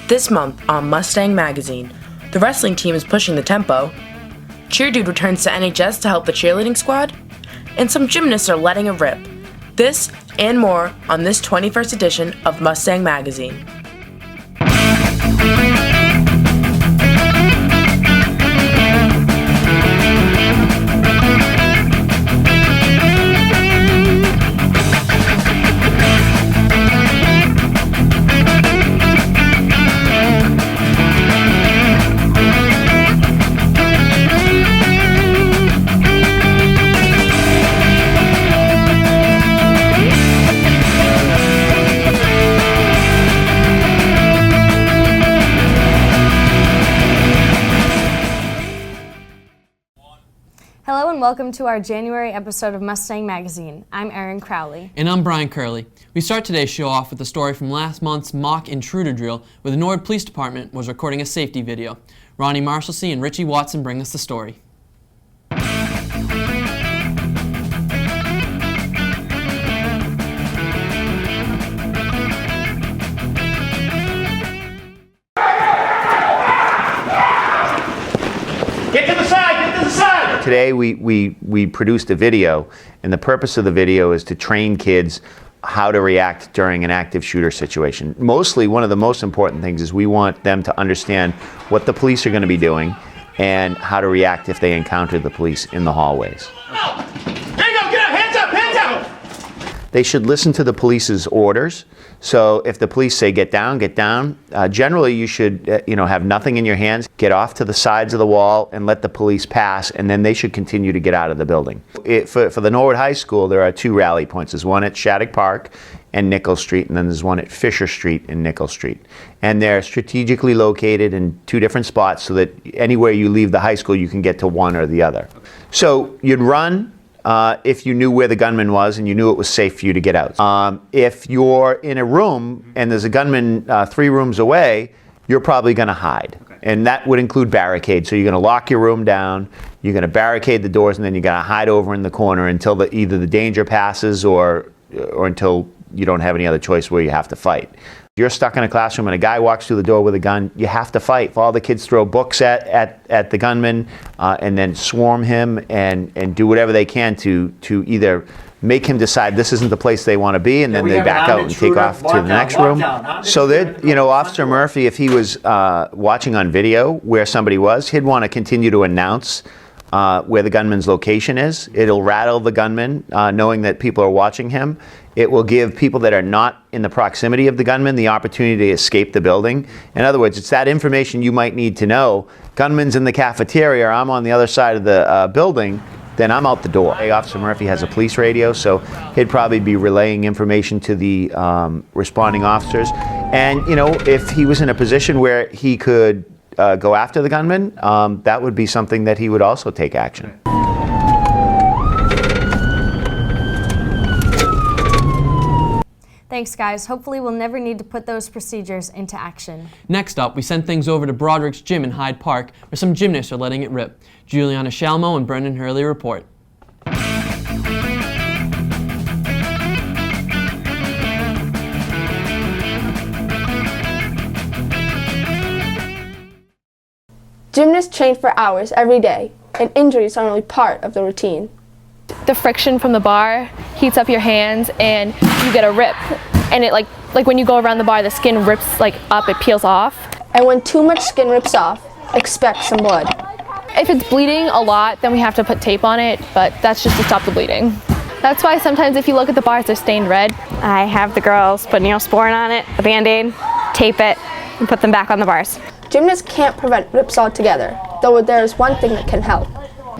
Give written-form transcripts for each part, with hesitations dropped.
This month on Mustang Magazine, the wrestling team is pushing the tempo, Cheer Dude returns to NHS to help the cheerleading squad, and some gymnasts are letting it rip. This and more on this 21st edition of Mustang Magazine. Hello and welcome to our January episode of Mustang Magazine. I'm Erin Crowley. And I'm Brian Curley. We start today's show off with a story from last month's mock intruder drill where the Norwood Police Department was recording a safety video. Ronnie Marshalsea and Richie Watson bring us the story. Get to the side! Get to the side! Today we produced a video, and the purpose of the video is to train kids how to react during an active shooter situation. Mostly, one of the most important things is we want them to understand what the police are going to be doing and how to react if they encounter the police in the hallways. There you go! Get up! Hands up! Hands up! They should listen to the police's orders. So if the police say get down, generally you should have nothing in your hands. Get off to the sides of the wall and let the police pass, and then they should continue to get out of the building. For the Norwood High School, there are two rally points. There's one at Shattuck Park and Nichols Street, and then there's one at Fisher Street and Nichols Street. And they're strategically located in two different spots so that anywhere you leave the high school, you can get to one or the other. So you'd run if you knew where the gunman was and you knew it was safe for you to get out. If you're in a room and there's a gunman 3 rooms away, you're probably going to hide. Okay. And that would include barricades. So you're going to lock your room down, you're going to barricade the doors, and then you're going to hide over in the corner until either the danger passes or until you don't have any other choice where you have to fight. If you're stuck in a classroom and a guy walks through the door with a gun, you have to fight. If all the kids throw books at the gunman and then swarm him and do whatever they can to either make him decide this isn't the place they want to be, and then they back out and take off to the next room. So that, Officer Murphy, if he was watching on video where somebody was, he'd want to continue to announce where the gunman's location is. It'll rattle the gunman, knowing that people are watching him. It will give people that are not in the proximity of the gunman the opportunity to escape the building. In other words, it's that information you might need to know. Gunman's in the cafeteria, or I'm on the other side of the building, then I'm out the door. Officer Murphy has a police radio, so he'd probably be relaying information to the responding officers. And, if he was in a position where he could go after the gunman, that would be something that he would also take action. Thanks, guys. Hopefully we'll never need to put those procedures into action. Next up, we send things over to Broderick's Gym in Hyde Park, where some gymnasts are letting it rip. Juliana Shalmo and Brendan Hurley report. Gymnasts train for hours every day, and injuries are only part of the routine. The friction from the bar heats up your hands and you get a rip, and it like when you go around the bar, the skin rips up, it peels off. And when too much skin rips off, expect some blood. If it's bleeding a lot, then we have to put tape on it, but that's just to stop the bleeding. That's why sometimes if you look at the bars, they're stained red. I have the girls put Neosporin on it, a Band-Aid, tape it, and put them back on the bars. Gymnasts can't prevent rips altogether, though there is one thing that can help.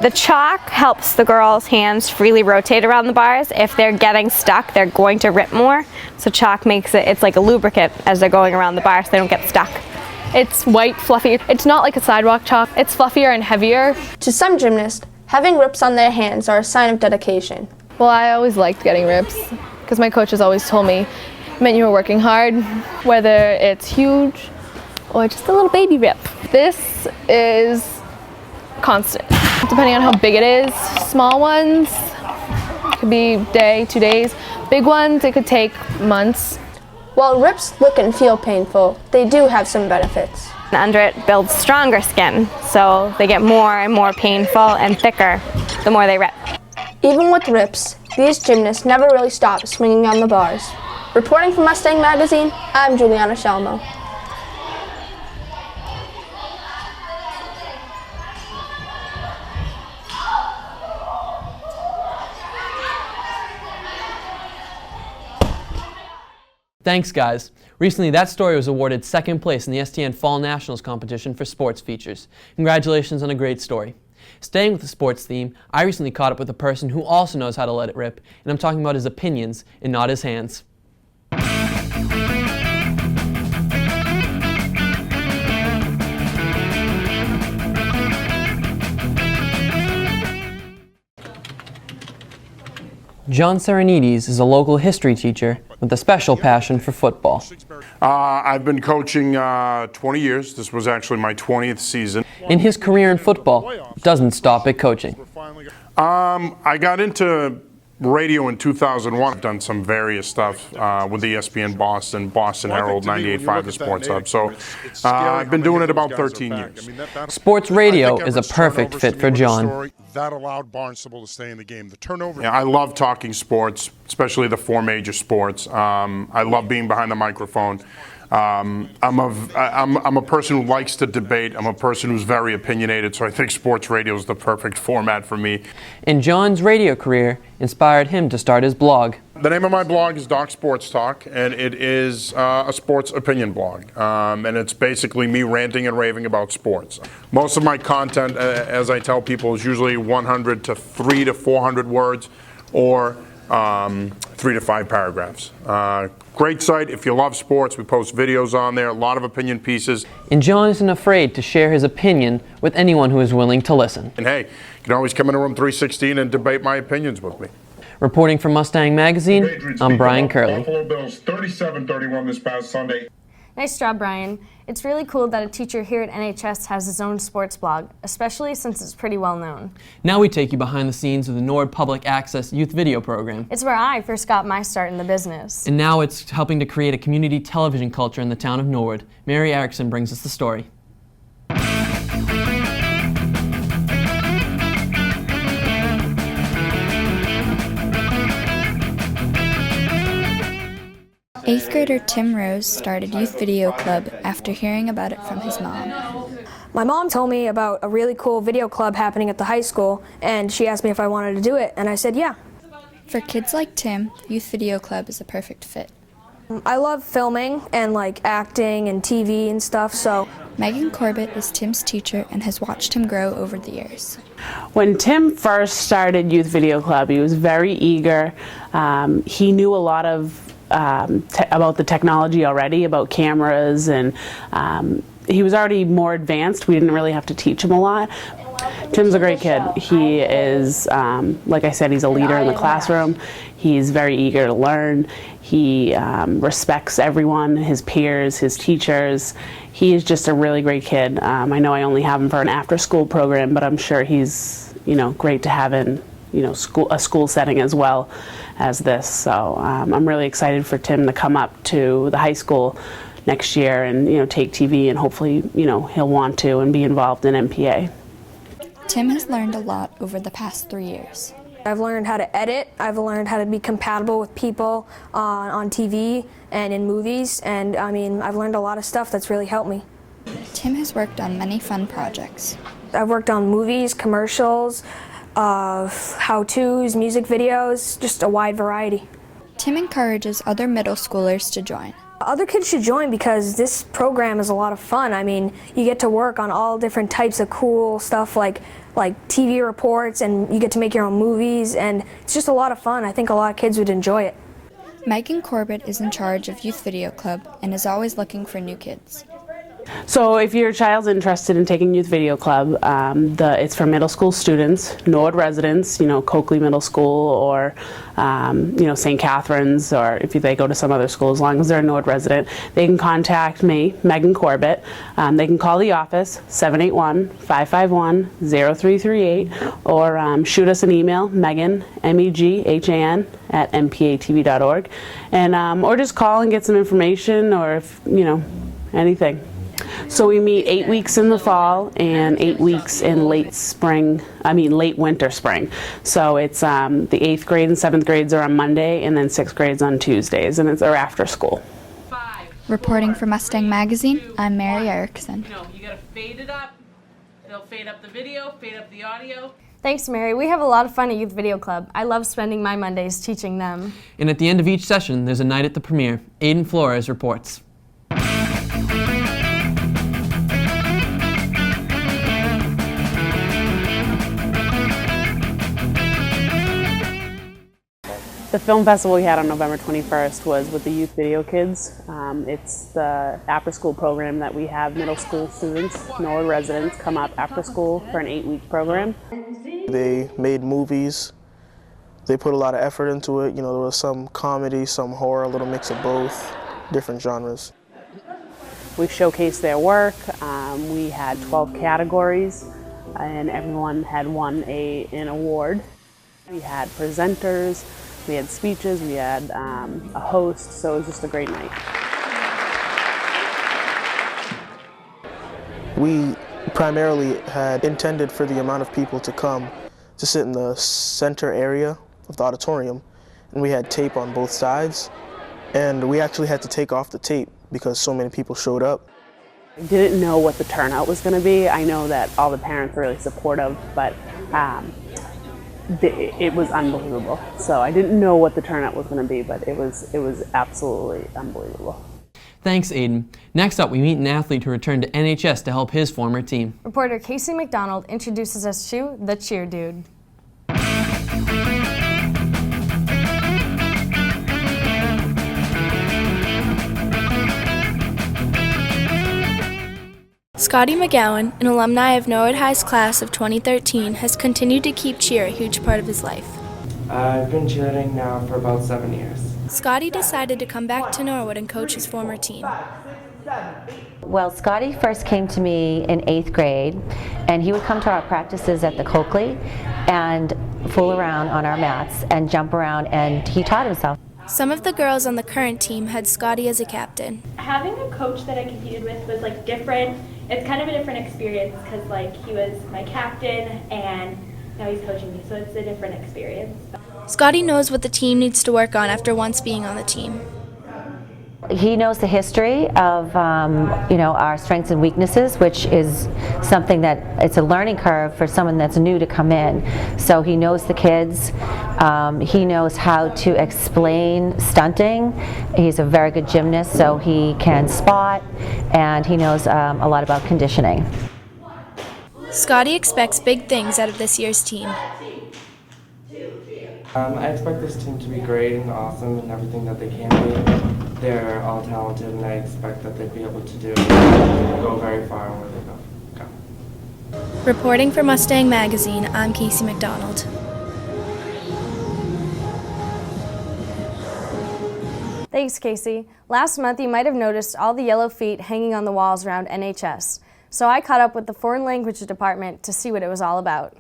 The chalk helps the girls' hands freely rotate around the bars. If they're getting stuck, they're going to rip more. So chalk makes it's like a lubricant as they're going around the bar so they don't get stuck. It's white, fluffy. It's not like a sidewalk chalk. It's fluffier and heavier. To some gymnasts, having rips on their hands are a sign of dedication. Well, I always liked getting rips because my coaches always told me it meant you were working hard, whether it's huge or just a little baby rip. This is constant. Depending on how big it is, small ones could be day, 2 days. Big ones, it could take months. While rips look and feel painful, they do have some benefits. And under it builds stronger skin, so they get more and more painful and thicker the more they rip. Even with rips, these gymnasts never really stop swinging on the bars. Reporting from Mustang Magazine, I'm Juliana Shalmo. Thanks, guys. Recently, that story was awarded second place in the STN Fall Nationals competition for sports features. Congratulations on a great story. Staying with the sports theme, I recently caught up with a person who also knows how to let it rip, and I'm talking about his opinions and not his hands. John Serenides is a local history teacher with a special passion for football. I've been coaching 20 years. This was actually my 20th season. And his career in football doesn't stop at coaching. I got into radio in 2001. I've done some various stuff with ESPN Boston Herald, 98.5 The Sports Hub. So I've been doing it about 13 years. Sports radio is a perfect fit for John. That allowed Barnstable to stay in the game. The turnover. Yeah, I love talking sports, especially the four major sports. I love being behind the microphone. I'm a person who likes to debate. I'm a person who's very opinionated, so I think sports radio is the perfect format for me. And John's radio career inspired him to start his blog. The name of my blog is Doc Sports Talk, and it is a sports opinion blog. And it's basically me ranting and raving about sports. Most of my content, as I tell people, is usually 100 to 300 to 400 words, or 3 to 5 paragraphs. Great site if you love sports. We post videos on there, a lot of opinion pieces. And John isn't afraid to share his opinion with anyone who is willing to listen. And hey, you can always come into room 316 and debate my opinions with me. Reporting from Mustang Magazine, I'm Brian Curley. Buffalo Bills 37-31 this past Sunday. Nice job, Brian. It's really cool that a teacher here at NHS has his own sports blog, especially since it's pretty well known. Now we take you behind the scenes of the Nord Public Access Youth Video Program. It's where I first got my start in the business. And now it's helping to create a community television culture in the town of Norwood. Mary Erickson brings us the story. Eighth grader Tim Rose started Youth Video Club after hearing about it from his mom. My mom told me about a really cool video club happening at the high school, and she asked me if I wanted to do it, and I said yeah. For kids like Tim, Youth Video Club is a perfect fit. I love filming and like acting and TV and stuff, so. Megan Corbett is Tim's teacher and has watched him grow over the years. When Tim first started Youth Video Club, he was very eager. He knew a lot of about the technology already, about cameras, and he was already more advanced. We didn't really have to teach him a lot. Tim's a great kid. He is, like I said, he's a leader in the classroom. He's very eager to learn. He respects everyone, his peers, his teachers. He is just a really great kid. I know I only have him for an after-school program, but I'm sure he's, great to have in, a school setting as well as this. So I'm really excited for Tim to come up to the high school next year and take TV, and hopefully he'll want to and be involved in MPA. Tim has learned a lot over the past 3 years. I've learned how to edit. I've learned how to be compatible with people on TV and in movies, and I've learned a lot of stuff that's really helped me. Tim has worked on many fun projects. I've worked on movies, commercials, how-tos, music videos, just a wide variety. Tim encourages other middle schoolers to join. Other kids should join because this program is a lot of fun. You get to work on all different types of cool stuff like TV reports, and you get to make your own movies, and it's just a lot of fun. I think a lot of kids would enjoy it. Megan Corbett is in charge of Youth Video Club and is always looking for new kids. So if your child's interested in taking Youth Video Club, it's for middle school students, Norwood residents, Coakley Middle School or, St. Catherine's, or if they go to some other school, as long as they're a Norwood resident, they can contact me, Megan Corbett. They can call the office, 781-551-0338, or shoot us an email, Megan, MEGHAN, at mpatv.org, and or just call and get some information, or if, anything. So we meet 8 weeks in the fall and 8 weeks in late winter, spring. So it's the 8th grade and 7th grades are on Monday, and then 6th grades on Tuesdays, and it's our after school. Reporting for Mustang Magazine, I'm Mary Erickson. You gotta fade it up. They'll fade up the video, fade up the audio. Thanks, Mary. We have a lot of fun at Youth Video Club. I love spending my Mondays teaching them. And at the end of each session, there's a night at the premiere. Aiden Flores reports. The film festival we had on November 21st was with the Youth Video Kids. It's the after-school program that we have middle school students, Norwood residents, come up after school for an 8-week program. They made movies. They put a lot of effort into it. There was some comedy, some horror, a little mix of both, different genres. We showcased their work. We had 12 categories, and everyone had won an award. We had presenters. We had speeches, we had a host, so it was just a great night. We primarily had intended for the amount of people to come to sit in the center area of the auditorium, and we had tape on both sides, and we actually had to take off the tape because so many people showed up. I didn't know what the turnout was going to be. I know that all the parents were really supportive, but it was unbelievable. So I didn't know what the turnout was going to be, but it was absolutely unbelievable. Thanks, Aiden. Next up, we meet an athlete who returned to NHS to help his former team. Reporter Casey McDonald introduces us to the Cheer Dude. Scotty McGowan, an alumni of Norwood High's class of 2013, has continued to keep cheer a huge part of his life. I've been cheering now for about 7 years. Scotty decided to come back to Norwood and coach his former team. Well, Scotty first came to me in 8th grade, and he would come to our practices at the Coakley and fool around on our mats and jump around, and he taught himself. Some of the girls on the current team had Scotty as a captain. Having a coach that I competed with was different. It's kind of a different experience because he was my captain and now he's coaching me, so it's a different experience. Scotty knows what the team needs to work on after once being on the team. He knows the history of our strengths and weaknesses, which is something that it's a learning curve for someone that's new to come in. So he knows the kids. He knows how to explain stunting. He's a very good gymnast, so he can spot, and he knows a lot about conditioning. Scotty expects big things out of this year's team. I expect this team to be great and awesome and everything that they can be. They're all talented, and I expect that they'll be able to go very far where they go. Reporting for Mustang Magazine, I'm Casey McDonald. Thanks, Casey. Last month, you might have noticed all the yellow feet hanging on the walls around NHS. So I caught up with the Foreign Language Department to see what it was all about.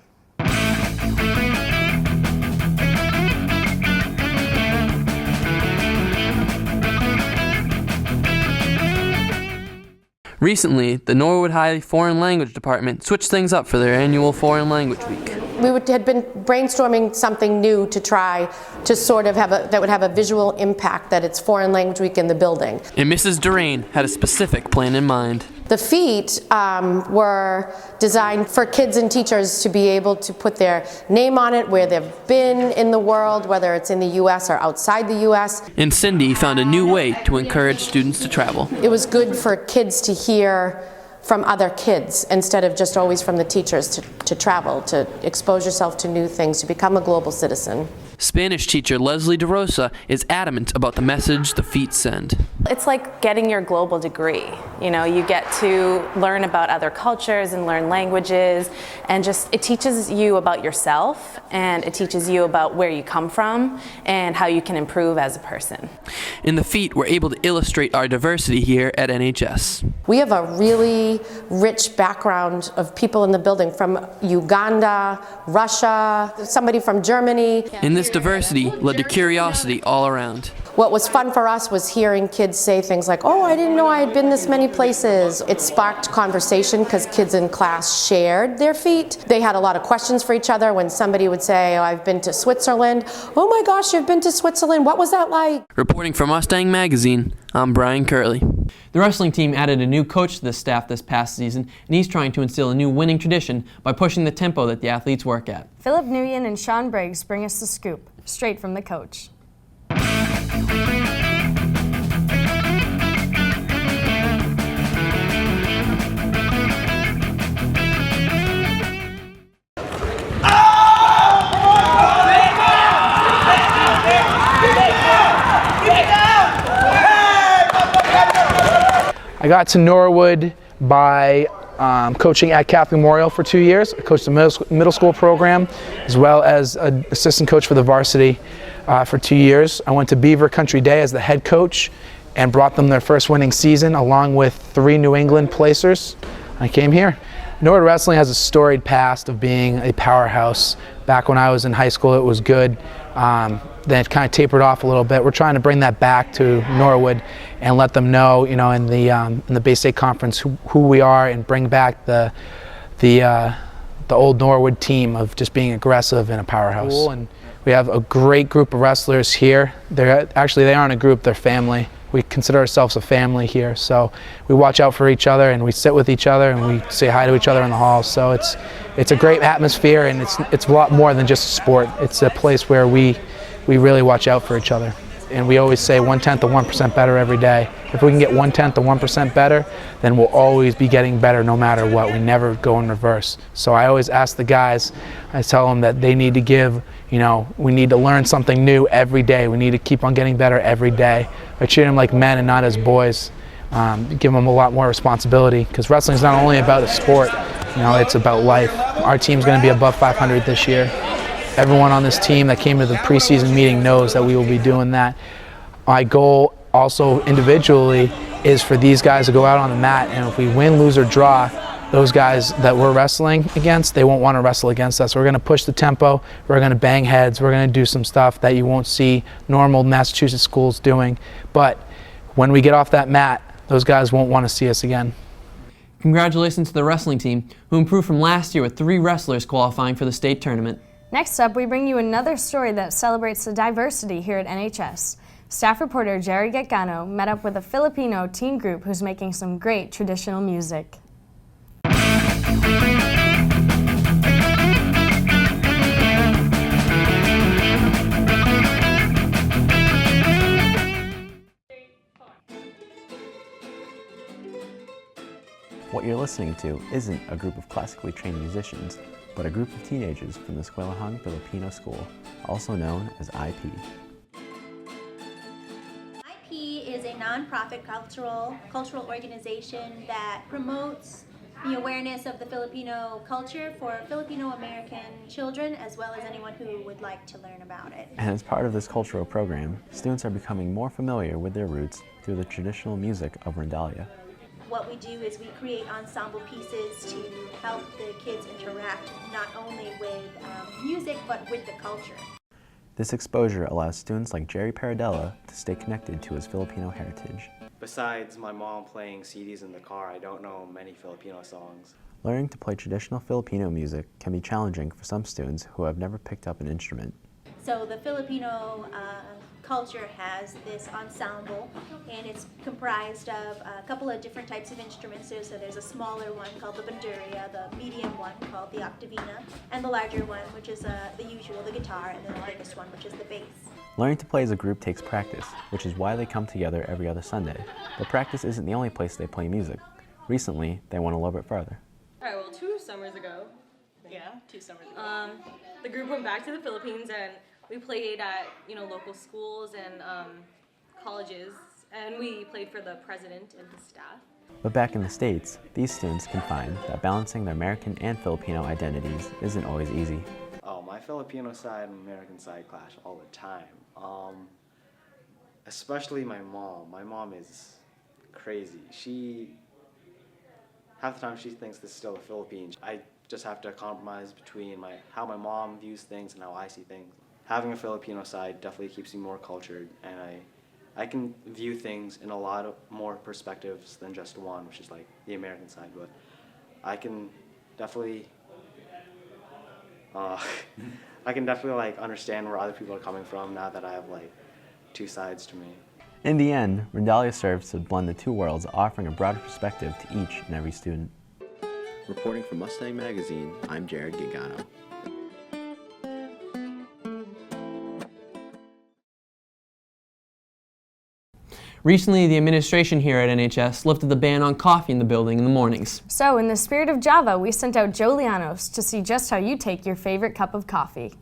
Recently, the Norwood High Foreign Language Department switched things up for their annual Foreign Language Week. We had been brainstorming something new to try to sort of that would have a visual impact, that it's Foreign Language Week in the building. And Mrs. Durain had a specific plan in mind. The feet were designed for kids and teachers to be able to put their name on it, where they've been in the world, whether it's in the U.S. or outside the U.S. And Cindy found a new way to encourage students to travel. It was good for kids to hear from other kids instead of just always from the teachers, to travel, to expose yourself to new things, to become a global citizen. Spanish teacher Leslie DeRosa is adamant about the message the feet send. It's like getting your global degree. You know, you get to learn about other cultures and learn languages, and just it teaches you about yourself, and it teaches you about where you come from and how you can improve as a person. In the feet, we're able to illustrate our diversity here at NHS. We have a really rich background of people in the building from Uganda, Russia, somebody from Germany. And this diversity led to curiosity all around. What was fun for us was hearing kids say things like, "Oh, I didn't know I had been this many places." It sparked conversation because kids in class shared their feet. They had a lot of questions for each other when somebody would say, "Oh, I've been to Switzerland." "Oh my gosh, you've been to Switzerland. What was that like?" Reporting for Mustang Magazine, I'm Brian Curley. The wrestling team added a new coach to the staff this past season, and he's trying to instill a new winning tradition by pushing the tempo that the athletes work at. Philip Nguyen and Sean Briggs bring us the scoop, straight from the coach. I got to Norwood by coaching at Catholic Memorial for 2 years. I coached the middle school program as well as an assistant coach for the varsity for 2 years. I went to Beaver Country Day as the head coach and brought them their first winning season along with 3 New England placers. I came here. Norwood Wrestling has a storied past of being a powerhouse. Back when I was in high school, it was good. Then it kind of tapered off a little bit. We're trying to bring that back to Norwood and let them know, you know, in the Bay State Conference who we are, and bring back the old Norwood team of just being aggressive and a powerhouse. Cool. And we have a great group of wrestlers here. They aren't a group; they're family. We consider ourselves a family here, so we watch out for each other and we sit with each other and we say hi to each other in the halls. So it's a great atmosphere, and it's a lot more than just a sport. It's a place where we really watch out for each other. And we always say 1/10 of 1% better every day. If we can get 1/10 of 1% better, then we'll always be getting better no matter what. We never go in reverse. So I always ask the guys, I tell them that they need to give, you know, we need to learn something new every day. We need to keep on getting better every day. I treat them like men and not as boys. Give them a lot more responsibility, because wrestling is not only about a sport, you know, it's about life. Our team's going to be above 500 this year. Everyone on this team that came to the preseason meeting knows that we will be doing that. My goal also individually is for these guys to go out on the mat, and if we win, lose, or draw, those guys that we're wrestling against, they won't want to wrestle against us. We're going to push the tempo, we're going to bang heads, we're going to do some stuff that you won't see normal Massachusetts schools doing. But when we get off that mat, those guys won't want to see us again. Congratulations to the wrestling team, who improved from last year with 3 wrestlers qualifying for the state tournament. Next up, we bring you another story that celebrates the diversity here at NHS. Staff reporter Jerry Gaetano met up with a Filipino teen group who's making some great traditional music. What you're listening to isn't a group of classically trained musicians, but a group of teenagers from the Eskwelahan Filipino School, also known as IP. IP is a non-profit cultural organization that promotes the awareness of the Filipino culture for Filipino-American children, as well as anyone who would like to learn about it. And as part of this cultural program, students are becoming more familiar with their roots through the traditional music of Rondalia. What we do is we create ensemble pieces to help the kids interact not only with music, but with the culture. This exposure allows students like Jerry Paradella to stay connected to his Filipino heritage. Besides my mom playing CDs in the car, I don't know many Filipino songs. Learning to play traditional Filipino music can be challenging for some students who have never picked up an instrument. So the Filipino culture has this ensemble, and it's comprised of a couple of different types of instruments. So there's a smaller one called the bandurria, the medium one called the octavina, and the larger one, which is the usual, the guitar, and then the biggest one, which is the bass. Learning to play as a group takes practice, which is why they come together every other Sunday. But practice isn't the only place they play music. Recently, they went a little bit further. All right, well, 2 summers ago, the group went back to the Philippines, and We played at, local schools and colleges, and we played for the president and his staff. But back in the States, these students can find that balancing their American and Filipino identities isn't always easy. Oh, my Filipino side and American side clash all the time. Especially my mom. My mom is crazy. Half the time she thinks this is still the Philippines. I just have to compromise between how my mom views things and how I see things. Having a Filipino side definitely keeps me more cultured, and I can view things in a lot of more perspectives than just one, which is like the American side. But I can definitely, understand where other people are coming from now that I have two sides to me. In the end, Rendalia serves to blend the two worlds, offering a broader perspective to each and every student. Reporting from Mustang Magazine, I'm Jared Gigano. Recently, the administration here at NHS lifted the ban on coffee in the building in the mornings. So, in the spirit of Java, we sent out Joe Lianos to see just how you take your favorite cup of coffee.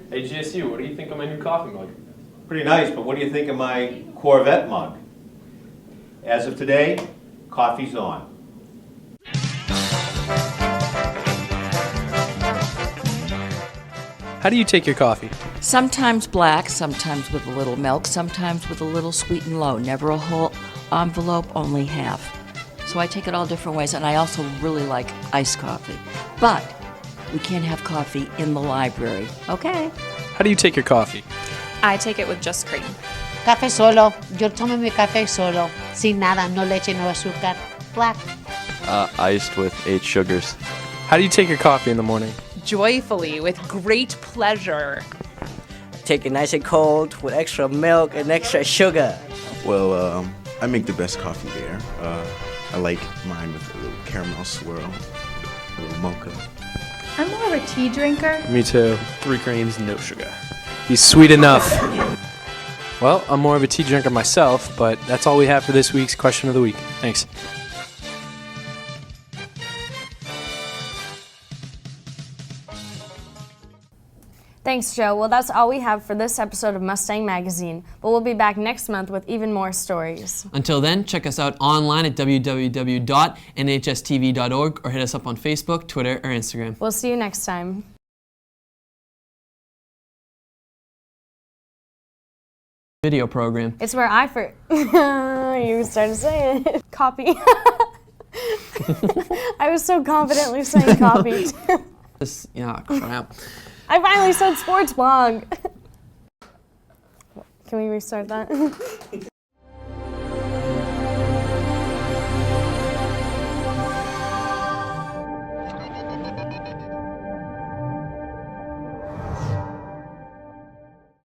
Hey GSU, what do you think of my new coffee mug? Pretty nice, but what do you think of my Corvette mug? As of today, coffee's on. How do you take your coffee? Sometimes black, sometimes with a little milk, sometimes with a little sweet and low. Never a whole envelope, only half. So I take it all different ways, and I also really like iced coffee. But we can't have coffee in the library, okay? How do you take your coffee? I take it with just cream. Café solo. Yo tomo mi café solo. Sin nada, no leche, no azúcar. Black. Iced with 8 sugars. How do you take your coffee in the morning? Joyfully, with great pleasure. Take it nice and cold with extra milk and extra sugar. Well, I make the best coffee there. I like mine with a little caramel swirl, a little mocha. I'm more of a tea drinker. Me too. 3 grains, no sugar. He's sweet enough. Well, I'm more of a tea drinker myself, but that's all we have for this week's Question of the Week. Thanks. Thanks, Joe. Well, that's all we have for this episode of Mustang Magazine, but we'll be back next month with even more stories. Until then, check us out online at www.nhstv.org or hit us up on Facebook, Twitter, or Instagram. We'll see you next time. Video program. It's where I first... you started saying it. Copy. I was so confidently saying copy. Yeah, crap. I finally said sports blog. Can we restart that?